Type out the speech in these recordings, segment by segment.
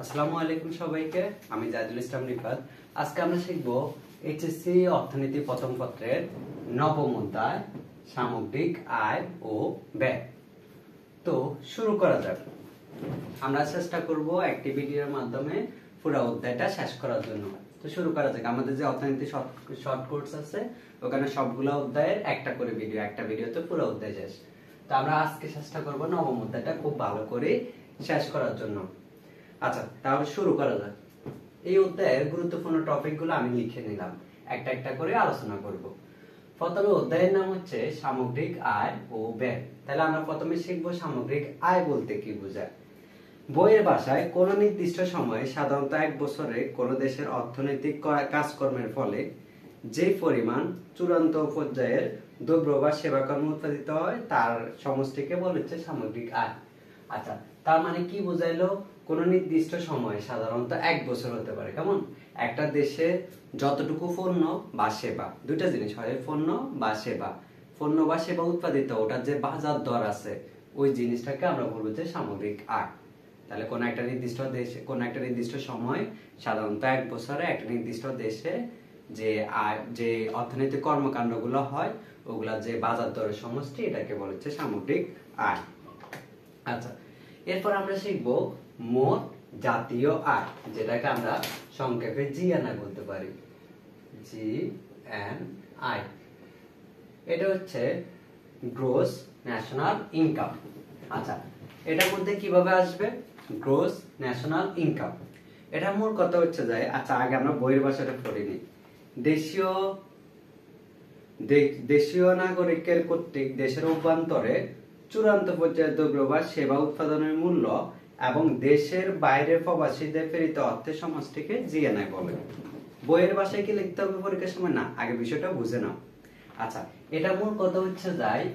আসসালামু আলাইকুম সবাইকে। আমি জাহিদুল ইসলাম রিফাত। আজকে আমরা শিখব এইচএসসি অর্থনীতি প্রথম পত্রের নবম অধ্যায় সামগ্রিক আয় ও ব্যয়। তো শুরু করা যাক। আমরা চেষ্টা করব একটি ভিডিওর মাধ্যমে পুরো অধ্যায়টা শেষ করার জন্য। তো শুরু করা যাক। আমাদের যে অর্থনীতি শর্ট কোর্স আছে ওখানে সবগুলো অধ্যায়ের একটা করে ভিডিও, একটা ভিডিওতে পুরো অধ্যায় শেষ। তো আমরা আজকে চেষ্টা করব নবম অধ্যায়টা খুব ভালো করে শেষ করার জন্য। আচ্ছা, তাহলে শুরু করা যাক। এই অধ্যায়ের গুরুত্বপূর্ণ টপিকগুলো আমি লিখে নিলাম, একটা একটা করে আলোচনা করব। প্রথমে অধ্যায়ের নাম হচ্ছে সামগ্রিক আয় ও ব্যয়। তাহলে আমরা প্রথমে শিখব সামগ্রিক আয় বলতে কি বোঝায়। বইয়ের ভাষায় কোন নির্দিষ্ট সময়ে, সাধারণত এক বছরে, কোন দেশের অর্থনৈতিক কাজকর্মের ফলে যে পরিমাণ চূড়ান্ত পর্যায়ের দ্রব্য বা সেবাকর্ম উৎপাদিত হয় তার সমষ্টিকে বলা হচ্ছে সামগ্রিক আয়। আচ্ছা, তার মানে কি বোঝাইলো? কোন নির্দিষ্ট সময়, সাধারণত এক বছর হতে পারে। কেমন? একটা দেশে যতটুকু পণ্য বা সেবা, দুইটা জিনিস হয়, পণ্য বা সেবা উৎপাদিত, ওটার যে বাজার দর আছে ওই জিনিসটাকে আমরা বলবো যে সামগ্রিক আয়। তাহলে কোন একটা নির্দিষ্ট দেশে, কোন একটা নির্দিষ্ট সময়, সাধারণত এক বছরে একটা নির্দিষ্ট দেশে যে আয়, যে অর্থনৈতিক কর্মকাণ্ডগুলো হয় ওগুলা যে বাজার দরের সমষ্টি, এটাকে বলা হচ্ছে সামগ্রিক আয়। আচ্ছা, এরপর আমরা শিখবো মোট জাতীয় আয়, যেটাকে আমরা সংক্ষেপে জিএনআই বলতে পারি। জিএনআই এটা হচ্ছে গ্রোস ন্যাশনাল ইনকাম। আচ্ছা, এটার মধ্যে কিভাবে আসবে গ্রোস ন্যাশনাল ইনকাম? এটা মূল কথা হচ্ছে যায়, আচ্ছা আগে আমরা বইয়ের ভাষাটা পড়িনি। দেশীয় নাগরিকের কর্তৃক দেশের অভ্যন্তরে চূড়ান্ত পর্যায়ের দ্রব্য বা সেবা উৎপাদনের মূল্য এবং দেশের বাইরে প্রবাসীদের প্রেরিত অর্থের সমষ্টিকে জিএনআই বলে। বইয়ের ভাষায় কি লিখতে হবে পরীক্ষার সময়? না, আগে বিষয়টা বুঝে নাও। আচ্ছা, এটা মূল কথা হচ্ছে যায়,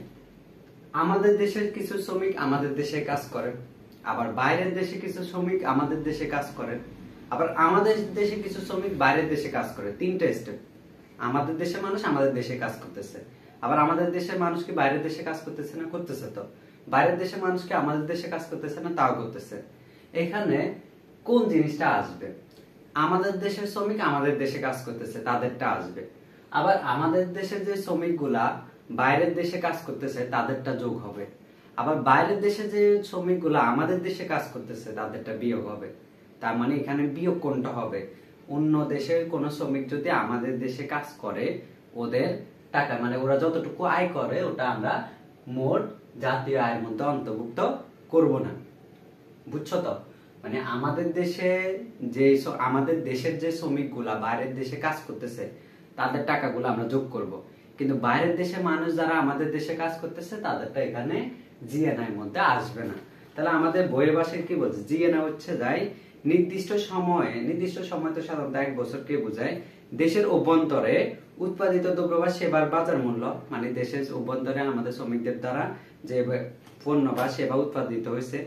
আমাদের দেশের কিছু শ্রমিক আমাদের দেশে কাজ করে, আবার বাইরের দেশে কিছু শ্রমিক আমাদের দেশে কাজ করে, আবার আমাদের দেশে কিছু শ্রমিক বাইরের দেশে কাজ করে। তিনটা স্টেপ। আমাদের দেশের মানুষ আমাদের দেশে কাজ করতেছে, আবার আমাদের দেশের মানুষ কি বাইরের দেশে কাজ করতেছে না? করতেছে। তো বাইরের দেশের মানুষ কি আমাদের দেশে কাজ করতেছে না? তাও করতেছে। এখানে কোন জিনিসটা আসবে? আমাদের দেশের শ্রমিক আমাদের দেশে কাজ করতেছে, তাদেরটা আসবে। আবার আমাদের দেশের যে শ্রমিকগুলা বাইরের দেশে কাজ করতেছে তাদেরটা যোগ হবে। আবার বাইরের দেশে যে শ্রমিকগুলা আমাদের দেশে কাজ করতেছে তাদেরটা বিয়োগ হবে। তার মানে এখানে বিয়োগ কোনটা হবে? অন্য দেশের কোন শ্রমিক যদি আমাদের দেশে কাজ করে, ওদের টাকা, মানে ওরা যতটুকু আয় করে ওটা আমরা মোট জাতীয় আয়ের মধ্যে অন্তর্ভুক্ত করব না। বুঝছো তো? মানে আমাদের দেশের যে শ্রমিকগুলা বাইরের দেশে কাজ করতেছে তাদের টাকাগুলো আমরা যোগ করব, কিন্তু বাইরের দেশের মানুষ যারা আমাদের দেশে কাজ করতেছে তাদেরটা এখানে জিএনআই মধ্যে আসবে না। তাহলে আমাদের বইয়ের ভাষায় কি বলছে? জিএনআই হচ্ছে যাই নির্দিষ্ট সময় তো সাধারণত এক বছরকে বোঝায়, দেশের অভ্যন্তরে উৎপাদিত দ্রব্য বা সেবার বাজার মূল্য, মানে দেশের অভ্যন্তরে আমাদের শ্রমিকদের দ্বারা যে পণ্য বা সেবা উৎপাদিত হয়েছে,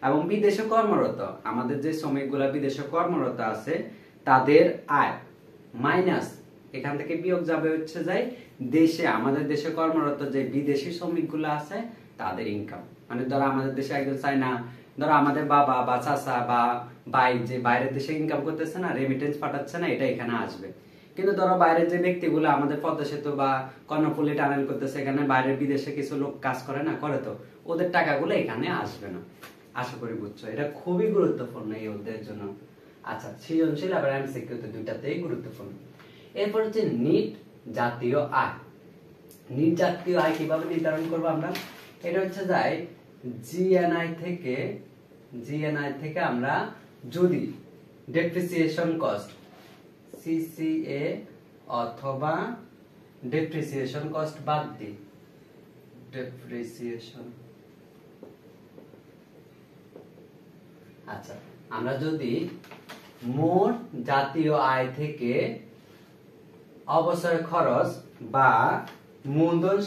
এবং বিদেশে কর্মরত আমাদের যে শ্রমিকগুলা বিদেশে কর্মরত আছে তাদের আয় মাইনাস, এখান থেকে বিয়োগ যাবে হচ্ছে যাই দেশে, আমাদের দেশে কর্মরত যে বিদেশি শ্রমিকগুলো আছে তাদের ইনকাম। মানে ধরো আমাদের দেশে একজন চায় না, ধরো আমাদের বাবা বা চাচা বা ভাই যে বাইরের দেশে ইনকাম করতেছে না, রেমিটেন্স পাঠাচ্ছে না, এটা এখানে আসবে। কিন্তু ধরো বাইরের যে ব্যক্তিগুলো আমাদের পদ্মা সেতু বা কর্ণফুলী টানেল করতেছে, এখানে বাইরের বিদেশে কিছু লোক কাজ করে না, করে তো, ওদের টাকাগুলো এখানে আসবে না। আশা করি বুঝছো, এটা খুবই গুরুত্বপূর্ণ এই অধ্যায়ের জন্য। আচ্ছা, সৃজনশীল আবার এমসিকিউ তো দুইটাতেই গুরুত্বপূর্ণ। এরপর হচ্ছে নিট জাতীয় আয়। নিট জাতীয় আয় কিভাবে নির্ধারণ করবো আমরা? এটা হচ্ছে যাই জিএনআই থেকে আমরা যদি ডেপ্রিসিয়েশন কস্ট, সিসিএ অথবা ডেপ্রিসিয়েশন কস্ট বাদ দিই, ডেপ্রিসিয়েশন, আচ্ছা আমরা যদি মোট জাতীয় আয় থেকে অবসর খরচ বা মূলধন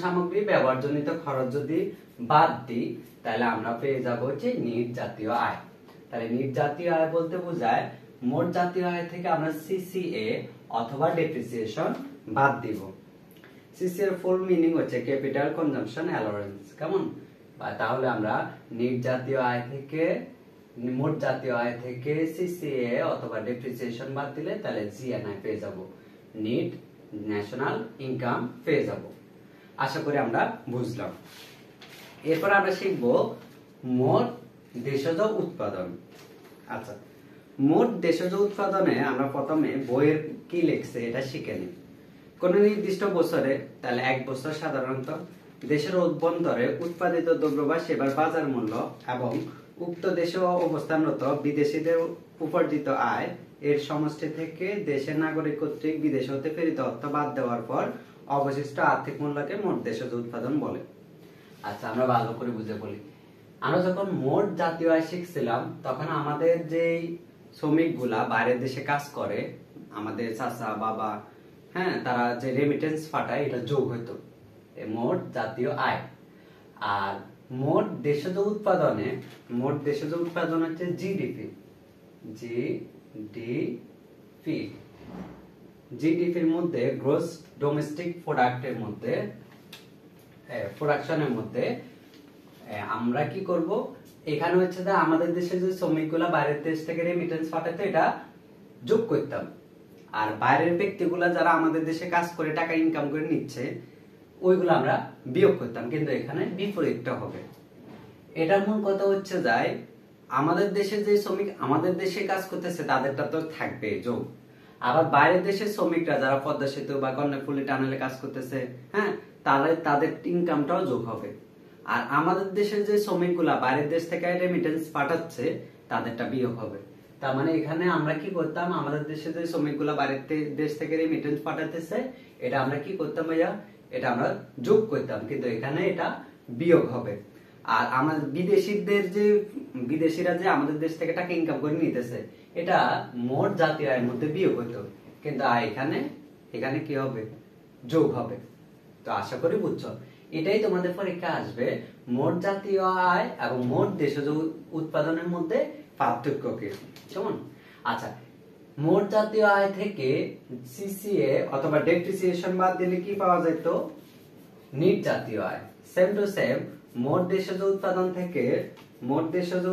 সামগ্রী ব্যবহারজনিত খরচ যদি বাদ দিই, তাহলে আমরা পেয়ে যাব হচ্ছে নিট জাতীয় আয়। তাহলে নিট জাতীয় আয় বলতে বোঝায় মোট জাতীয় আয় থেকে আমরা সিসিএ অথবা ডেপ্রিসিয়েশন বাদ দিব। সিসি এর ফুল মিনিং হচ্ছে ক্যাপিটাল কনজাম্পশন অ্যালাউন্স। কেমন? তাহলে আমরা নিট জাতীয় আয় থেকে মোট জাতীয় আয় থেকে সিসিএ অথবা ডেপ্রিসিয়েশন বাদ দিলে তাহলে জিএনআই পেয়ে যাব, নেট ন্যাশনাল ইনকাম পেয়ে যাব। আশা করি আমরা বুঝলাম। এরপর আমরা শিখব মোট দেশজ উৎপাদন। আচ্ছা, মোট দেশজ উৎপাদনে আমরা প্রথমে বইয়ের কি লিখছে এটা শিখে নিই। কোন নির্দিষ্ট বছরে, তাহলে এক বছর সাধারণত দেশের অভ্যন্তরে উৎপাদিত দ্রব্য বা সেবার বাজার মূল্য এবং উক্ত দেশে অবস্থানরত বিদেশিদের উপার্জিত আয় এর সমষ্টি থেকে দেশের নাগরিক কর্তৃক বিদেশ হতে প্রেরিত অর্থ বাদ দেওয়ার পর অবশিষ্ট আর্থিক মূল্যকে মোট দেশজ উৎপাদন বলে। আচ্ছা, আমরা ভালো করে বুঝে বলি। আমরা যখন মোট জাতীয় আয় শিখছিলাম তখন আমাদের যে শ্রমিকগুলা বাইরের দেশে কাজ করে, আমাদের চাচা বাবা, হ্যাঁ, তারা যে রেমিটেন্স পাঠায় এটা যোগ হইতো মোট জাতীয় আয়। আর মোট দেশজ উৎপাদনে, মোট দেশজ উৎপাদন হচ্ছে জিডিপি। জিডিপির মধ্যে গ্রস ডোমেস্টিক প্রোডাক্টের মধ্যে, প্রোডাকশনের মধ্যে আমরা কি করব, এখানে হচ্ছে যে আমাদের দেশে যে শ্রমিকগুলা বাইরের দেশ থেকে রেমিটেন্স পাঠাতো এটা যোগ করতাম, আর বাইরের ব্যক্তিগুলা যারা আমাদের দেশে কাজ করে টাকা ইনকাম করে নিচ্ছে ওইগুলো আমরা বিয়োগ করতাম। কিন্তু এখানে বিপরীতটা হবে। এটার মূল কথা হচ্ছে যায় আমাদের দেশে যে শ্রমিক আমাদের দেশে কাজ করতেছে তাদেরটা তো থাকবে যোগ, আবার বাইরের দেশের শ্রমিকরা যারা পদ্মা সেতু বা কর্ণফুলী টানেলে কাজ করতেছে, হ্যাঁ, তাহলে তাদের ইনকামটাও যোগ হবে। আর আমাদের দেশের যে শ্রমিকগুলা বাইরের দেশ থেকে রেমিটেন্স পাঠাচ্ছে তাদেরটা বিয়োগ হবে। তার মানে এখানে আমরা কি করতাম, আমাদের দেশে যে শ্রমিকগুলা বাইরের দেশ থেকে রেমিটেন্স পাঠাতেছে এটা আমরা কি করতাম ভাইয়া, এটা আমরা যোগ করতাম, কিন্তু এখানে এটা বিয়োগ হবে। আর আমাদের বিদেশিরা যে আমাদের দেশ থেকে টাকা ইনকাম করে নিতেছে এটা মোট জাতীয় আয়ের মধ্যে বিয়োগ হতো, কিন্তু এখানে কি হবে, যোগ হবে। তো আশা করি বুঝছো। এটাই তোমাদের পরীক্ষা আসবে, মোট জাতীয় আয় এবং মোট দেশজ উৎপাদনের মধ্যে পার্থক্য কি। কেমন? আচ্ছা, মোট জাতীয় আয় থেকে সিসিএ অথবা ডেপ্রিসিয়েশন বাদ দিলে কি পাওয়া যেত, নিট জাতীয় আয়। সেম টু সেম মোট দেশজ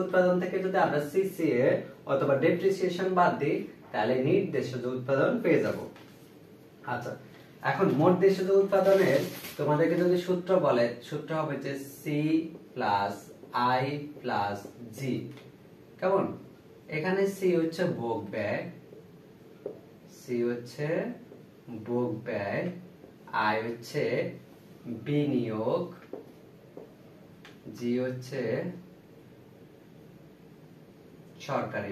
উৎপাদন থেকে যদি আমরা সিসিএ অথবা ডেপ্রিসিয়েশন বাদ দিই তাহলে নিট দেশজ উৎপাদন পেয়ে যাব। আচ্ছা, এখন মোট দেশজ উৎপাদনের তোমাদেরকে যদি সূত্র বলে, সূত্র হবে যে সি প্লাস আই প্লাস জি। কেমন? এখানে সি হচ্ছে ভোগ ব্যয়, আই হচ্ছে বিনিয়োগ, জি হচ্ছে সরকারি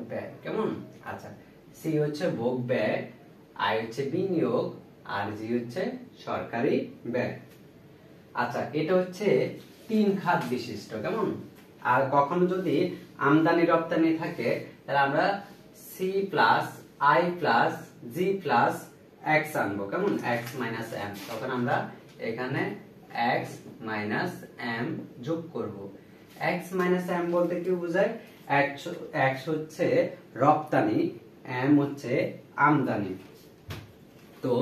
ব্যয়, কেমন? আচ্ছা, সি হচ্ছে ভোগ ব্যয়, আই হচ্ছে বিনিয়োগ, আর জি হচ্ছে সরকারি ব্যয়। আচ্ছা, এটা হচ্ছে তিন খাত বিশিষ্ট। কেমন? আর কখনো যদি আমদানি রপ্তানি থাকে তাহলে আমরা C plus I plus G plus X আনবো। কেমন? X minus M. তখন আমরা এখানে এক্স মাইনাস এম যোগ করব। এক্স মাইনাস এম বলতে কি বোঝায়? এক্স হচ্ছে রপ্তানি, এম হচ্ছে আমদানি। তো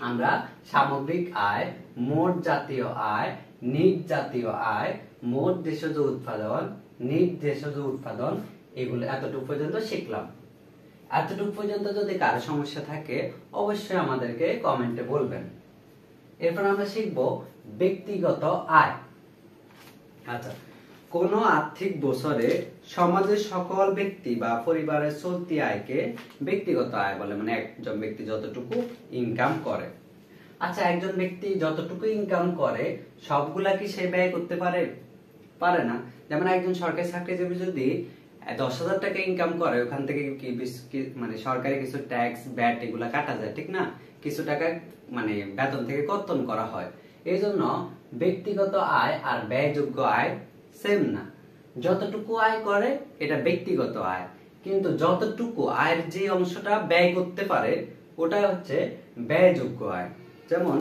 আমরা সামগ্রিক আয়, মোট জাতীয় আয়, নিট জাতীয় আয়, মোট দেশজ উৎপাদন, নিট দেশজ উৎপাদন, এগুলো এতটুকু পর্যন্ত শিখলাম। এতটুকু পর্যন্ত যদি কারো সমস্যা থাকে অবশ্যই আমাদেরকে কমেন্টে বলবেন। এরপর আমরা শিখব ব্যক্তিগত আয়। আচ্ছা, কোন আর্থিক বছরে সমাজের সকল ব্যক্তি বা পরিবারের চলতি আয়কে ব্যক্তিগত আয় বলে, মানে একজন ব্যক্তি যতটুকু ইনকাম করে। আচ্ছা, একজন ব্যক্তি যতটুকু ইনকাম করে সবগুলা কি সে ব্যয় করতে পারে না। যেমন একজন সরকারি চাকরিজীবী যদি 10,000 টাকা ইনকাম করে, ওখান থেকে কি মানে সরকারি কিছু ট্যাক্স ভ্যাট এগুলা কাটা যায়, ঠিক না? কিছু টাকা মানে বেতন থেকে কর্তন করা হয়। এই জন্য ব্যক্তিগত আয় আর ব্যয়যোগ্য আয় সেম না। যতটুকু আয় করে এটা ব্যক্তিগত আয়, কিন্তু যতটুকু আয়ের যে অংশটা ব্যয় করতে পারে ওটা হচ্ছে ব্যয়যোগ্য আয়। যেমন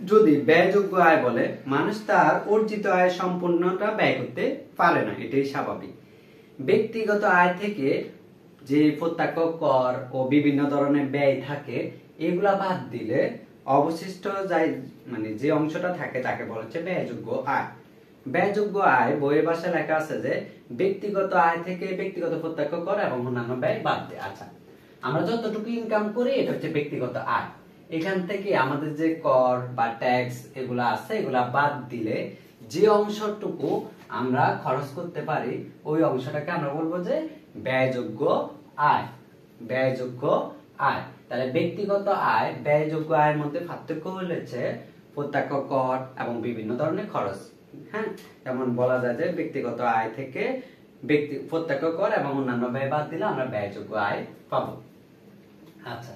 যদি ব্যয়যোগ্য আয় বলে, মানুষ তার অর্জিত আয় সম্পূর্ণটা ব্যয় করতে পারে না, এটাই স্বাভাবিক। ব্যক্তিগত আয় থেকে যে প্রত্যক্ষ কর ও বিভিন্ন ধরনের ব্যয় থাকে এগুলা বাদ দিলে অবশিষ্ট যাই মানে যে অংশটা থাকে তাকে বলা হচ্ছে ব্যয়যোগ্য আয়। ব্যয়যোগ্য আয় বইয়ের ভাষায় লেখা আছে যে ব্যক্তিগত আয় থেকে ব্যক্তিগত প্রত্যক্ষ কর এবং অন্যান্য ব্যয় বাদ দিয়ে। আচ্ছা, আমরা যতটুকু ইনকাম করি এটা হচ্ছে ব্যক্তিগত আয়। এখান থেকে আমাদের যে কর বা ট্যাক্স এগুলা আছে এগুলা বাদ দিলে যে অংশটুকু আমরা খরচ করতে পারি ওই অংশটাকে আমরা বলবো যে ব্যয়যোগ্য আয়। ব্যয়যোগ্য আয়। তাহলে ব্যক্তিগত আয় ব্যয়যোগ্য আয়ের মধ্যে পার্থক্য হচ্ছে প্রত্যক্ষ কর এবং বিভিন্ন ধরনের খরচ। হ্যাঁ, যেমন বলা যায় যে ব্যক্তিগত আয় থেকে প্রত্যক্ষ কর এবং অন্যান্য ব্যয় বাদ দিলে আমরা ব্যয়যোগ্য আয় পাবো। আচ্ছা,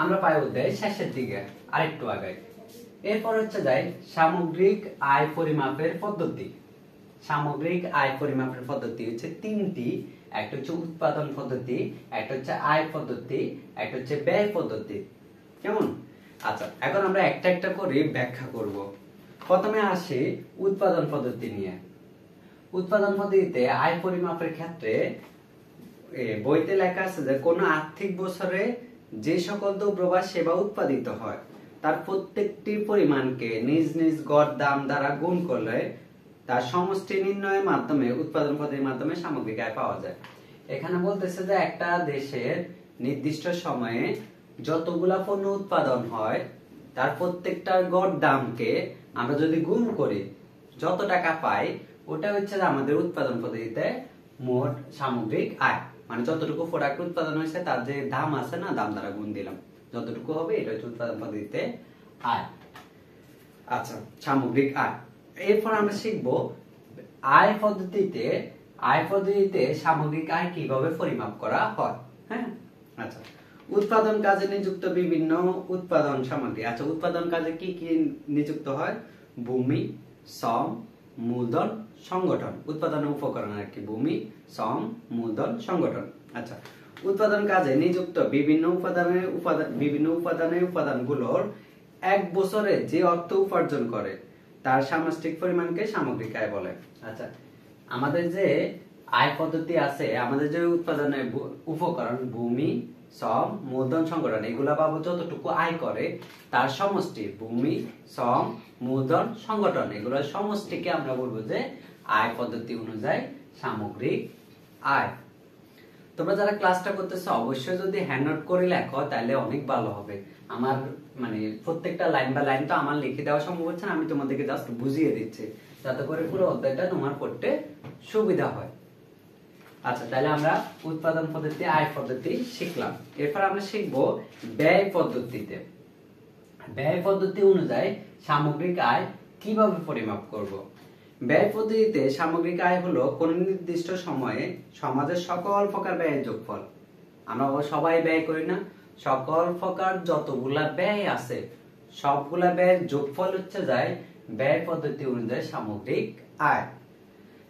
আমরা পাই অধ্যায় শেষের দিকে আরেকটু আগে। এরপর হচ্ছে যাই সামগ্রিক আয় পরিমাপের পদ্ধতি। সামগ্রিক আয় পরিমাপের পদ্ধতি হচ্ছে তিনটি। একটা হচ্ছে উৎপাদন পদ্ধতি, একটা হচ্ছে আয় পদ্ধতি, একটা হচ্ছে ব্যয় পদ্ধতি। কেমন? আচ্ছা, এখন আমরা একটা একটা করে ব্যাখ্যা করব। প্রথমে আসি উৎপাদন পদ্ধতি নিয়ে। উৎপাদন পদ্ধতিতে আয় পরিমাপের ক্ষেত্রে বইতে লেখা আছে যে কোন আর্থিক বছরে যে সকল দ্রব্য বা সেবা উৎপাদিত হয় তার প্রত্যেকটি পরিমাণকে নিজ নিজ গড় দাম দ্বারা গুণ করলে তার সমষ্টি নির্ণয়ের মাধ্যমে উৎপাদন পদ্ধতির মাধ্যমে সামগ্রিক আয় পাওয়া যায়। এখানে বলতেছে যে একটা দেশের নির্দিষ্ট সময়ে যতগুলা পণ্য উৎপাদন হয় তার প্রত্যেকটার গড় দামকে আমরা যদি গুণ করি যত টাকা পাই ওটা হচ্ছে আমাদের উৎপাদন পদ্ধতিতে মোট সামগ্রিক আয়। মানে যতটুকু প্রোডাক্ট উৎপাদন হয়েছে তার যে দাম আছে না, দাম দ্বারা গুণ দিলাম, যতটুকু হবে এটা হচ্ছে উৎপাদন পদ্ধতিতে আয়। আচ্ছা, সামগ্রিক আয়। এরপর আমরা শিখবো আয় পদ্ধতিতে সামগ্রিক আয় কিভাবে পরিমাপ করা হয়। হ্যাঁ, আচ্ছা, উৎপাদন কাজে নিযুক্ত বিভিন্ন উৎপাদন সামগ্রী। আচ্ছা, উৎপাদন কাজে কি কি নিযুক্ত হয়? ভূমি, শ্রম, মূলধন, সংগঠন। উৎপাদনের উপকরণ আর কি ভূমি, শ্রম, মূলধন, সংগঠন। আচ্ছা, উৎপাদন কাজে নিযুক্ত বিভিন্ন উপাদানগুলোর এক বছরে যে অর্থ উপার্জন করে তার সামষ্টিক পরিমাণকে সামগ্রিক আয় বলে। আচ্ছা, আমাদের যে আয় পদ্ধতি আছে, আমাদের যে উৎপাদনের উপকরণ ভূমি, শ্রম, মূলধন, সংগঠন এগুলা বাবদ যতটুকু আয় করে তার সমষ্টি ভূমি, শ্রম, মূলধন, সংগঠন এগুলোর সমষ্টিকে আমরা বলবো যে আয় পদ্ধতি অনুযায়ী সামগ্রিক আয়। তোমরা যারা ক্লাসটা করতেছো অবশ্যই যদি হ্যান্ড নোট করে লেখো তাহলে অনেক ভালো হবে। আমার মানে প্রত্যেকটা লাইন বা লাইন তো আমার লিখে দেওয়া সম্ভব হচ্ছে না, আমি তোমাদেরকে জাস্ট বুঝিয়ে দিচ্ছি যাতে করে পুরো অধ্যায়টা তোমার পড়তে সুবিধা হয়। আচ্ছা, তাহলে আমরা উৎপাদন পদ্ধতি, আয় পদ্ধতি শিখলাম। এরপর আমরা শিখবো ব্যয় পদ্ধতিতে। ব্যয় পদ্ধতি অনুযায়ী সামগ্রিক আয় কিভাবে পরিমাপ করব। ব্যয় পদ্ধতিতে সামগ্রিক আয় হলো কোন নির্দিষ্ট সময়ে সমাজের সকল প্রকার ব্যয়ের যোগফল। আমরা সবাই ব্যয় করি না, সকল প্রকার যতগুলা ব্যয় আছে সবগুলা ব্যয়ের যোগফল হচ্ছে যায় ব্যয় পদ্ধতি অনুযায়ী সামগ্রিক আয়।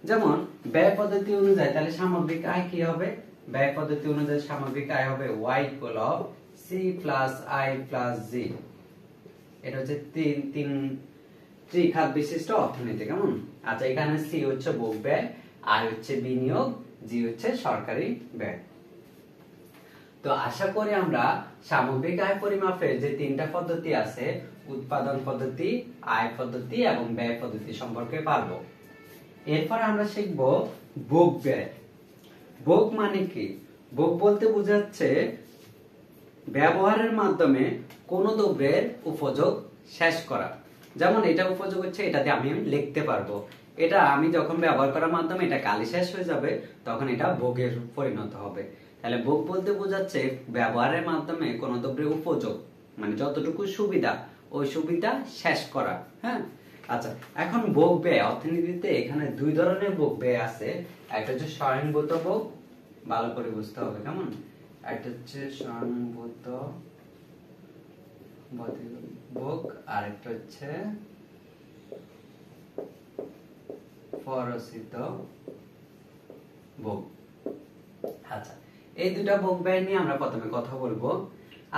যেমন ব্যয় পদ্ধতি অনুযায়ী তাহলে সামগ্রিক আয় কি হবে? ব্যয় পদ্ধতি অনুযায়ী সামগ্রিক আয় হবে y = c + i + g। এটা হচ্ছে তিন ত্রিখাত বিশিষ্ট অর্থনীতি। কেমন? আচ্ছা, এখানে c হচ্ছে ভোগ ব্যয়, i হচ্ছে বিনিয়োগ, g হচ্ছে সরকারি ব্যয়। তো আশা করি আমরা সামগ্রিক আয় পরিমাপের যে তিনটা পদ্ধতি আছে উৎপাদন পদ্ধতি, আয় পদ্ধতি এবং ব্যয় পদ্ধতি সম্পর্কে পারবো। এরপর আমরা শিখব ভোগ ব্যয়। ভোগ মানে কি? ভোগ বলতে বোঝাচ্ছে ব্যবহারের মাধ্যমে কোন দ্রব্যের উপযোগ শেষ করা। যেমন এটা উপযোগ হচ্ছে এটাতে আমি লিখতে পারবো, এটা আমি যখন ব্যবহার করার মাধ্যমে এটা কালি শেষ হয়ে যাবে তখন এটা ভোগের পরিণত হবে। তাহলে ভোগ বলতে বোঝাচ্ছে ব্যবহারের মাধ্যমে কোন দ্রব্যের উপযোগ মানে যতটুকু সুবিধা ওই সুবিধা শেষ করা। হ্যাঁ, আচ্ছা, এখন ভোগ ব্যয় অর্থনীতিতে এখানে দুই ধরনের ভোগ ব্যয় আছে। একটা হচ্ছে স্বয়ংভূত ভোগ, ভালো করে বুঝতে হবে। কেমন? একটা হচ্ছে স্বয়ংভূত ভোগ আর একটা হচ্ছে পরচিত ভোগ। আচ্ছা, এই দুটা ভোগ ব্যয় নিয়ে আমরা প্রথমে কথা বলবো।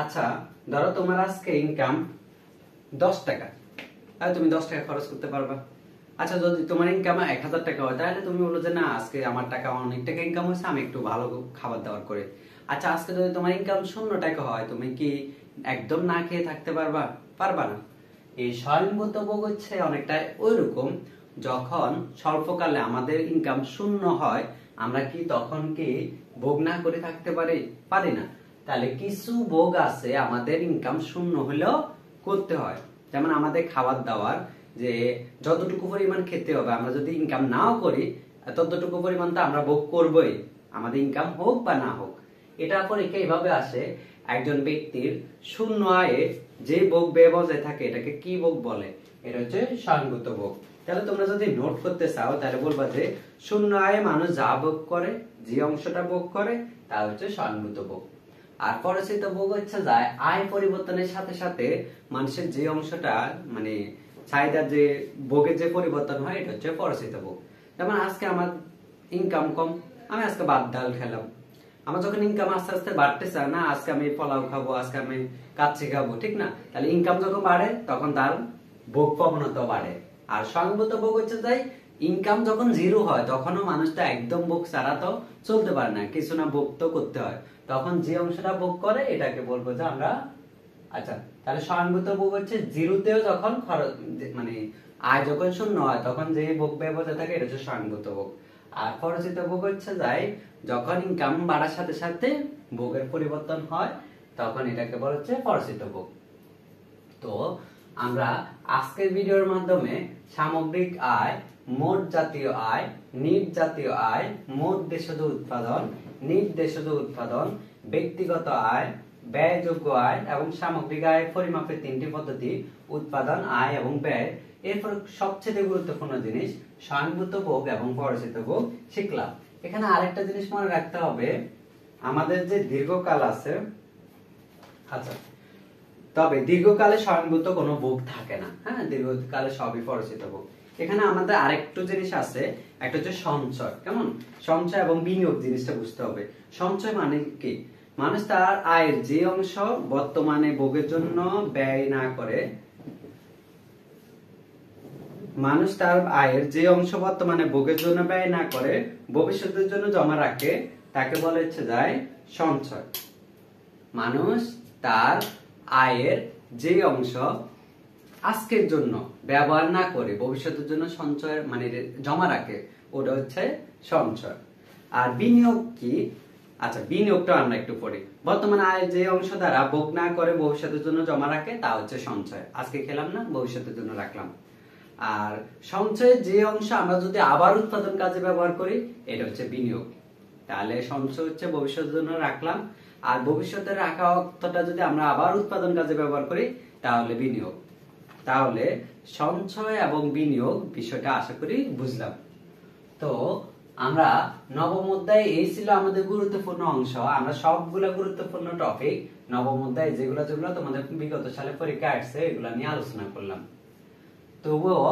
আচ্ছা, ধরো তোমার আজকে ইনকাম 10 টাকা, তাহলে তুমি 10 টাকা খরচ করতে পারবা। আচ্ছা, যদি তোমার ইনকাম 1000 টাকা হয় তাহলে তুমি বলো যে না, আজকে আমার টাকা অনেক টাকা ইনকাম হয়েছে, আমি একটু ভালো খাবার দাবার করি। আচ্ছা, আজকে যদি তোমার ইনকাম 0 টাকা হয় তুমি কি একদম না খেয়ে থাকতে পারবা? পারবা না। এই স্বয়ংভূত ভোগ হচ্ছে অনেকটা ওইরকম, যখন স্বল্পকালে আমাদের ইনকাম শূন্য হয়, আমরা কি তখন কি ভোগ না করে থাকতে পারি না? তাহলে কিছু ভোগ আছে আমাদের ইনকাম শূন্য হলেও করতে হয়। যেমন আমাদের খাবার দাবার, যে যতটুকু পরিমাণ খেতে হবে, আমরা যদি ইনকাম নাও করি ততটুকু পরিমাণ তো আমরা ভোগ করবই, আমাদের ইনকাম হোক বা না হোক। এটা পরীক্ষা এইভাবে আসে, একজন ব্যক্তির শূন্য আয়ে যে ভোগ ব্যয় বজায় থাকে এটাকে কি ভোগ বলে? এটা হচ্ছে স্বয়ংভূত ভোগ। তাহলে তোমরা যদি নোট করতে চাও তাহলে বলবা যে শূন্য আয়ে মানুষ যা ভোগ করে, যে অংশটা ভোগ করে তা হচ্ছে স্বয়ংভূত ভোগ। আর পরিচিত ভোগ হচ্ছে যায় আয় পরিবর্তনের সাথে সাথে মানুষের যে অংশটা মানে চাহিদা, যে ভোগের যে পরিবর্তন হয়, এটা হচ্ছে পরিচিত ভোগ। যেমন আজকে আমার ইনকাম কম, আমি আজকে ভাত ডাল খেলাম। আমার যখন ইনকাম আস্তে আস্তে বাড়তেছে, না আজকে আমি পোলাও খাবো, আজকে আমি কাচ্চি খাবো, ঠিক না? তাহলে ইনকাম যখন বাড়ে তখন তার ভোগ প্রবণতা বাড়ে। আর স্বয়ংভূত ভোগ হচ্ছে যাই ইনকাম যখন জিরো হয় তখনও মানুষটা একদম ভোগ ছাড়া তো চলতে পারে না, কিছু না ভোগ তো করতে হয়। তখন যে অংশটা ভোগ করে এটাকে বলবো যে আমরা, আচ্ছা তাহলে স্বয়ংভূত ভোগ হচ্ছে জিরোতেও যখন খরচ মানে আয় যখন শূন্য হয় তখন যে ভোগ ব্যবস্থা থাকে এটা হচ্ছে স্বয়ংভূত ভোগ। আর পরিচিত ভোগ হচ্ছে যাই যখন ইনকাম বাড়ার সাথে সাথে ভোগের পরিবর্তন হয় তখন এটাকে বলা হচ্ছে পরিচিত ভোগ। তো আমরা আজকের ভিডিওর মাধ্যমে সামগ্রিক আয়, মোট জাতীয় আয়, নিট জাতীয় আয়, মোট দেশজ উৎপাদন, নিট দেশজ উৎপাদন, ব্যক্তিগত আয়, ব্যয়যোগ্য আয় এবং সামগ্রিক আয় পরিমাপের তিনটি পদ্ধতি, উৎপাদন, আয় এবং ব্যয়, এরপর সবচেয়ে গুরুত্বপূর্ণ জিনিস স্বয়ংভূত ভোগ এবং পরিচিত ভোগ শিখলাম। এখানে আরেকটা জিনিস মনে রাখতে হবে, আমাদের যে দীর্ঘকাল আছে, আচ্ছা তবে দীর্ঘকালে স্বয়ংভূত কোনো ভোগ থাকে না, হ্যাঁ, দীর্ঘকালে সবই পরিচিত ভোগ। এখানে আমাদের আরেকটু জিনিস আছে, একটা হচ্ছে সঞ্চয়। কেমন? সঞ্চয় এবং বিনিয়োগ জিনিসটা বুঝতে হবে। সঞ্চয় মানে কি? মানুষ তার আয়ের যে অংশ বর্তমানে ভোগের জন্য ব্যয় না করে, মানুষ তার আয়ের যে অংশ বর্তমানে ভোগের জন্য ব্যয় না করে ভবিষ্যতের জন্য জমা রাখে তাকে বলা হচ্ছে যায় সঞ্চয়। মানুষ তার আয়ের যে অংশ আজকের জন্য ব্যবহার না করে ভবিষ্যতের জন্য সঞ্চয় মানে জমা রাখে, ওটা হচ্ছে সঞ্চয়। আর বিনিয়োগ কি? আচ্ছা বিনিয়োগটা আমরা একটু পড়ি। বর্তমানে আয়ের যে অংশ দ্বারা ভোগ না করে ভবিষ্যতের জন্য জমা রাখে তা হচ্ছে সঞ্চয়। আজকে খেলাম না, ভবিষ্যতের জন্য রাখলাম। আর সঞ্চয়ের যে অংশ আমরা যদি আবার উৎপাদন কাজে ব্যবহার করি এটা হচ্ছে বিনিয়োগ। তাহলে সঞ্চয় হচ্ছে ভবিষ্যতের জন্য রাখলাম, আর ভবিষ্যতে রাখা অর্থটা যদি আমরা আবার উৎপাদন কাজে ব্যবহার করি তাহলে বিনিয়োগ। তাহলে সঞ্চয় এবং বিনিয়োগ বিষয়টা আশা করি বুঝলাম। তো আমরা নবম অধ্যায়ে এই ছিল আমাদের গুরুত্বপূর্ণ অংশ। আমরা সবগুলো গুরুত্বপূর্ণ টপিক নবম অধ্যায়ে যেগুলো তোমাদের বিগত সালে পরীক্ষা আসছে এগুলো নিয়ে আলোচনা করলাম। তবুও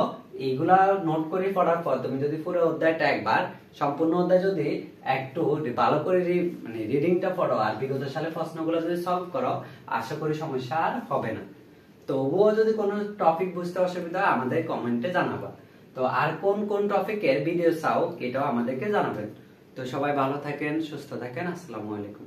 এইগুলা নোট করে পড়ার পর তুমি যদি পুরো অধ্যায়টা একবার সম্পূর্ণ অধ্যায় যদি একটু ভালো করে মানে রিডিংটা পড়ো আর বিগত সালে প্রশ্নগুলো যদি সলভ করো, আশা করি সমস্যা আর হবে না। তবুও যদি কোনো টপিক বুঝতে অসুবিধা হয় আমাদের কমেন্টে জানাবা। তো আর কোন কোন টপিকের ভিডিও চাও এটাও আমাদেরকে জানাবেন। তো সবাই ভালো থাকেন, সুস্থ থাকেন, আসসালামু আলাইকুম।